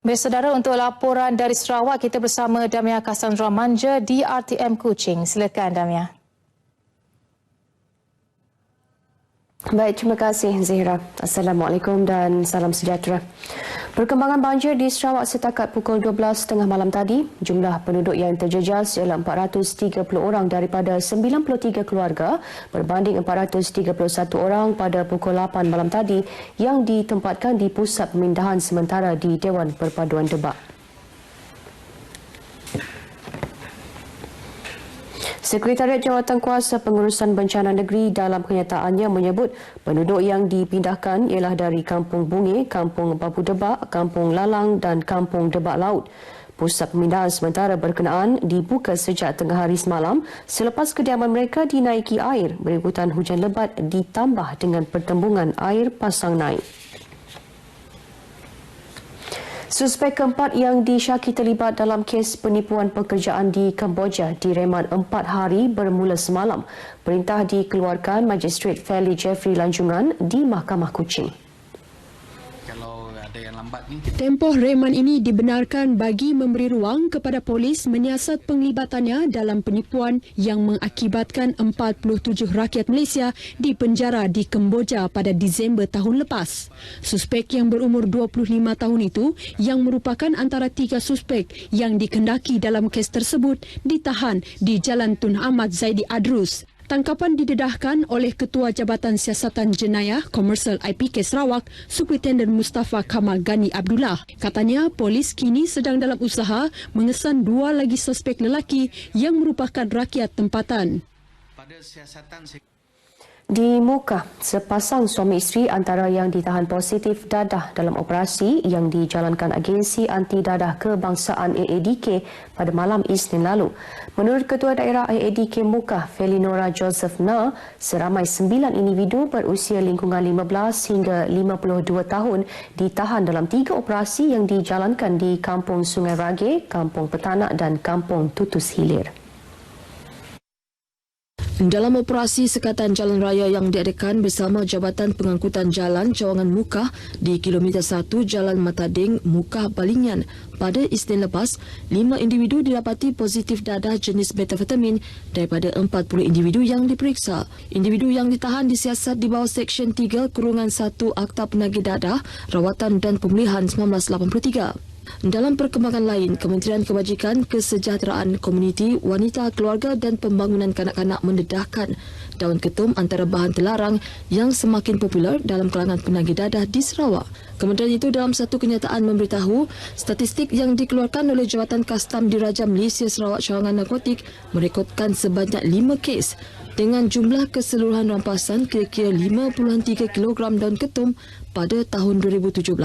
Baik, saudara, untuk laporan dari Sarawak, kita bersama Damia Cassandra Manja di RTM Kuching. Silakan, Damia. Baik, terima kasih Zahira. Assalamualaikum dan salam sejahtera. Perkembangan banjir di Sarawak setakat pukul 12.30 malam tadi, jumlah penduduk yang terjejas ialah 430 orang daripada 93 keluarga berbanding 431 orang pada pukul 8 malam tadi yang ditempatkan di pusat pemindahan sementara di Dewan Perpaduan Debak. Sekretariat Jawatankuasa Pengurusan Bencana Negeri dalam kenyataannya menyebut penduduk yang dipindahkan ialah dari Kampung Bungi, Kampung Babu Debak, Kampung Lalang dan Kampung Debak Laut. Pusat pemindahan sementara berkenaan dibuka sejak tengah hari semalam selepas kediaman mereka dinaiki air berikutan hujan lebat ditambah dengan pertembungan air pasang naik. Suspek keempat yang disyaki terlibat dalam kes penipuan pekerjaan di Kemboja direman 4 hari bermula semalam. Perintah dikeluarkan Magistrate Fairly Jeffrey Lanjungan di Mahkamah Kuching. Tempoh reman ini dibenarkan bagi memberi ruang kepada polis menyiasat penglibatannya dalam penipuan yang mengakibatkan 47 rakyat Malaysia dipenjara di Kemboja pada Disember tahun lepas. Suspek yang berumur 25 tahun itu, yang merupakan antara 3 suspek yang dikendaki dalam kes tersebut, ditahan di Jalan Tun Ahmad Zaidi Adrus. Tangkapan didedahkan oleh Ketua Jabatan Siasatan Jenayah Komersial IPK Sarawak, Superintendent Mustafa Kamal Gani Abdullah. Katanya, polis kini sedang dalam usaha mengesan 2 lagi suspek lelaki yang merupakan rakyat tempatan. Di Muka, sepasang suami isteri antara yang ditahan positif dadah dalam operasi yang dijalankan agensi anti dadah kebangsaan AADK pada malam Isnin lalu. Menurut Ketua Daerah AADK Muka, Felinora Joseph Na, seramai 9 individu berusia lingkungan 15 hingga 52 tahun ditahan dalam 3 operasi yang dijalankan di Kampung Sungai Rage, Kampung Petanak dan Kampung Tutus Hilir. Dalam operasi sekatan jalan raya yang diadakan bersama Jabatan Pengangkutan Jalan Cawangan Muka di Kilometer 1 Jalan Matading, Muka, Balingan, pada Isnin lepas, 5 individu didapati positif dadah jenis metafetamin daripada 40 individu yang diperiksa. Individu yang ditahan disiasat di bawah Seksyen 3-1 Akta Penagih Dadah, Rawatan dan Pemulihan 1983. Dalam perkembangan lain, Kementerian Kebajikan, Kesejahteraan Komuniti, Wanita, Keluarga dan Pembangunan Kanak-kanak mendedahkan daun ketum antara bahan terlarang yang semakin popular dalam kalangan penagih dadah di Sarawak. Kementerian itu dalam satu kenyataan memberitahu, statistik yang dikeluarkan oleh Jawatan Kastam Diraja Malaysia Sarawak Cawangan Narkotik merekodkan sebanyak 5 kes dengan jumlah keseluruhan rampasan kira-kira 5.3 kg daun ketum pada tahun 2017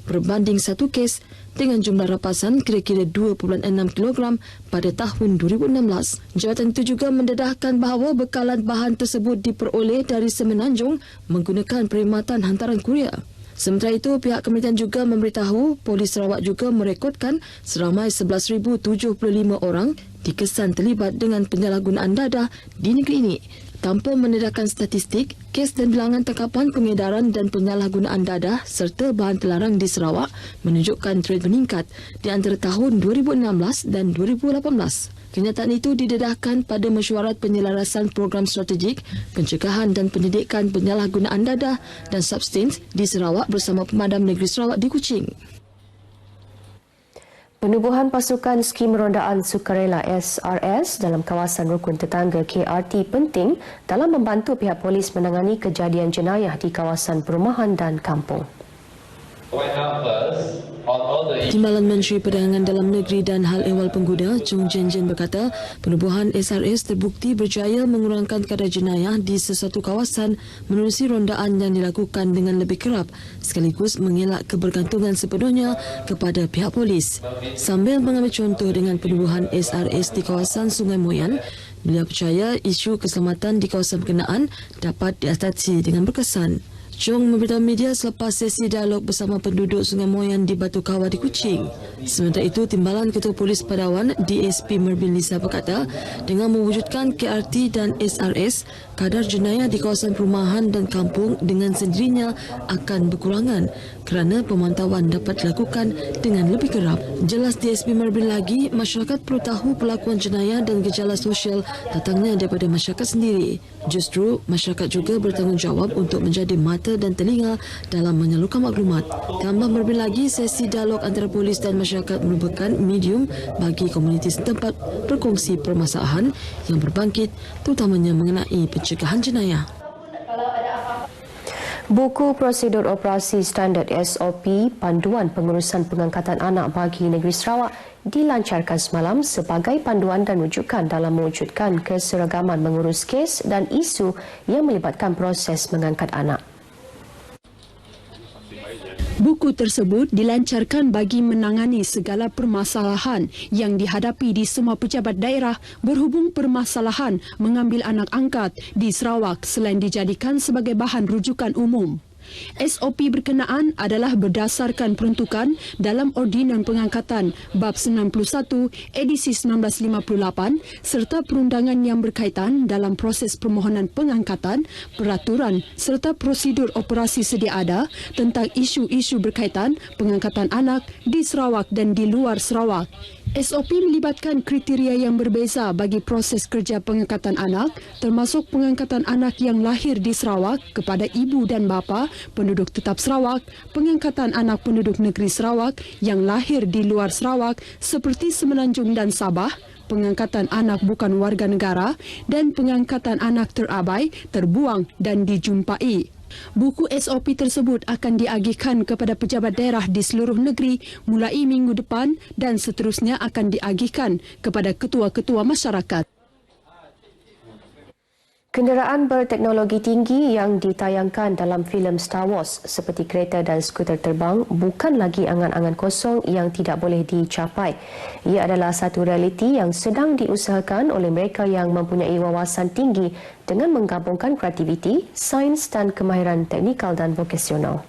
berbanding 1 kes dengan jumlah rampasan kira-kira 2.6 kg pada tahun 2016. Jawatan itu juga mendedahkan bahawa bekalan bahan tersebut diperoleh dari Semenanjung menggunakan perkhidmatan hantaran kurier. Sementara itu, pihak kementerian juga memberitahu polis Sarawak juga merekodkan seramai 11,075 orang dikesan terlibat dengan penyalahgunaan dadah di negeri ini. Tanpa mendedahkan statistik, kes dan bilangan tangkapan pengedaran dan penyalahgunaan dadah serta bahan terlarang di Sarawak menunjukkan trend meningkat di antara tahun 2016 dan 2018. Kenyataan itu didedahkan pada mesyuarat penyelarasan program strategik, pencegahan dan pendidikan penyalahgunaan dadah dan substans di Sarawak bersama Pemadam Negeri Sarawak di Kuching. Penubuhan pasukan skim rondaan sukarela SRS dalam kawasan rukun tetangga KRT penting dalam membantu pihak polis menangani kejadian jenayah di kawasan perumahan dan kampung. Timbalan Menteri Perdagangan Dalam Negeri dan Hal Ehwal Pengguna, Chung Jen Jen berkata, penubuhan SRS terbukti berjaya mengurangkan kadar jenayah di sesuatu kawasan menerusi rondaan yang dilakukan dengan lebih kerap sekaligus mengelak kebergantungan sepenuhnya kepada pihak polis. Sambil mengambil contoh dengan penubuhan SRS di kawasan Sungai Moyan, beliau percaya isu keselamatan di kawasan berkenaan dapat diatasi dengan berkesan. Chong memberitahu media selepas sesi dialog bersama penduduk Sungai Moyan di Batu Kawah di Kuching. Sementara itu, Timbalan Ketua Polis Padawan DSP Mervin Lisa berkata, dengan mewujudkan KRT dan SRS, kadar jenayah di kawasan perumahan dan kampung dengan sendirinya akan berkurangan kerana pemantauan dapat dilakukan dengan lebih kerap. Jelas DSP Mervin lagi, masyarakat perlu tahu pelakuan jenayah dan gejala sosial datangnya daripada masyarakat sendiri. Justru, masyarakat juga bertanggungjawab untuk menjadi mata dan telinga dalam menyalurkan maklumat. Tambah Mervin lagi, sesi dialog antara polis dan masyarakat merupakan medium bagi komuniti setempat berkongsi permasalahan yang berbangkit, terutamanya mengenai pencegahan jenayah. Buku Prosedur Operasi Standard SOP Panduan Pengurusan Pengangkatan Anak bagi Negeri Sarawak dilancarkan semalam sebagai panduan dan rujukan dalam mewujudkan keseragaman mengurus kes dan isu yang melibatkan proses mengangkat anak. Buku tersebut dilancarkan bagi menangani segala permasalahan yang dihadapi di semua pejabat daerah berhubung permasalahan mengambil anak angkat di Sarawak selain dijadikan sebagai bahan rujukan umum. SOP berkenaan adalah berdasarkan peruntukan dalam Ordinan Pengangkatan Bab 91 edisi 1958 serta perundangan yang berkaitan dalam proses permohonan pengangkatan, peraturan serta prosedur operasi sedia ada tentang isu-isu berkaitan pengangkatan anak di Sarawak dan di luar Sarawak. SOP melibatkan kriteria yang berbeza bagi proses kerja pengangkatan anak, termasuk pengangkatan anak yang lahir di Sarawak kepada ibu dan bapa penduduk tetap Sarawak, pengangkatan anak penduduk negeri Sarawak yang lahir di luar Sarawak seperti Semenanjung dan Sabah, pengangkatan anak bukan warga negara dan pengangkatan anak terabai, terbuang dan dijumpai. Buku SOP tersebut akan diagihkan kepada pejabat daerah di seluruh negeri mulai minggu depan dan seterusnya akan diagihkan kepada ketua-ketua masyarakat. Kenderaan berteknologi tinggi yang ditayangkan dalam filem Star Wars seperti kereta dan skuter terbang bukan lagi angan-angan kosong yang tidak boleh dicapai. Ia adalah satu realiti yang sedang diusahakan oleh mereka yang mempunyai wawasan tinggi dengan menggabungkan kreativiti, sains dan kemahiran teknikal dan vokasional.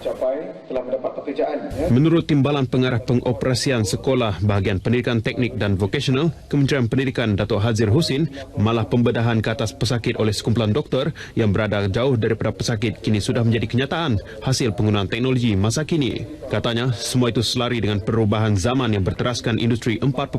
Telah mendapat pekerjaan. Menurut Timbalan Pengarah Pengoperasian Sekolah Bahagian Pendidikan Teknik dan Vokasional, Kementerian Pendidikan Datuk Hazir Husin, malah pembedahan ke atas pesakit oleh sekumpulan doktor yang berada jauh daripada pesakit kini sudah menjadi kenyataan hasil penggunaan teknologi masa kini. Katanya, semua itu selari dengan perubahan zaman yang berteraskan industri 4.0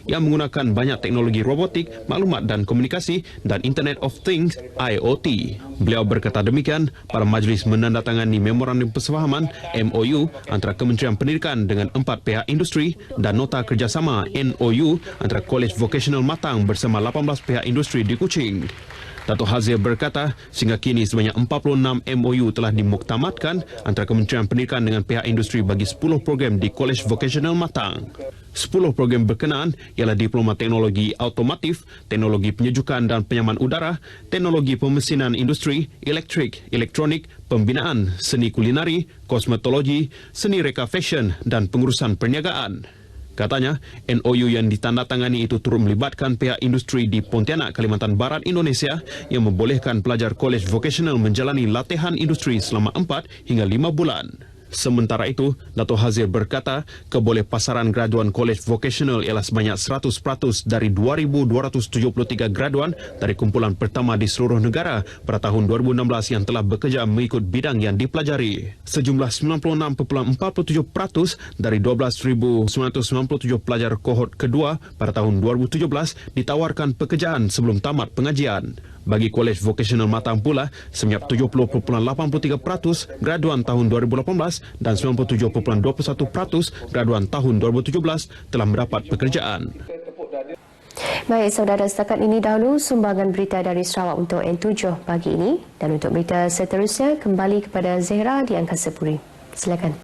yang menggunakan banyak teknologi robotik, maklumat dan komunikasi dan Internet of Things IoT. Beliau berkata demikian pada majlis menandatangani Memorandum Persefahaman MOU antara Kementerian Pendidikan dengan 4 pihak industri dan nota kerjasama NOU antara Kolej Vokasional Matang bersama 18 pihak industri di Kuching. Datuk Hazir berkata, sehingga kini sebanyak 46 MOU telah dimuktamadkan antara Kementerian Pendidikan dengan pihak industri bagi 10 program di Kolej Vokasional Matang. 10 program berkenaan ialah Diploma Teknologi Automotif, Teknologi Penyejukan dan Penyaman Udara, Teknologi Pemesinan Industri, Elektrik, Elektronik, Pembinaan, Seni Kulinari, Kosmetologi, Seni Reka Fashion dan Pengurusan Perniagaan. Katanya, NOU yang ditandatangani itu turut melibatkan pihak industri di Pontianak, Kalimantan Barat, Indonesia yang membolehkan pelajar kolej vokasional menjalani latihan industri selama 4 hingga 5 bulan. Sementara itu, Datuk Hazir berkata, kebolehpasaran graduan kolej vokasional ialah sebanyak 100% dari 2,273 graduan dari kumpulan pertama di seluruh negara pada tahun 2016 yang telah bekerja mengikut bidang yang dipelajari. Sejumlah 96.47% dari 12,997 pelajar kohort kedua pada tahun 2017 ditawarkan pekerjaan sebelum tamat pengajian. Bagi Kolej Vokasional Matang pula, sebanyak 70.83% graduan tahun 2018 dan 97.21% graduan tahun 2017 telah mendapat pekerjaan. Baik, saudara, setakat ini dahulu sumbangan berita dari Sarawak untuk N7 pagi ini. Dan untuk berita seterusnya, kembali kepada Zehra di Angkasa Puri. Silakan.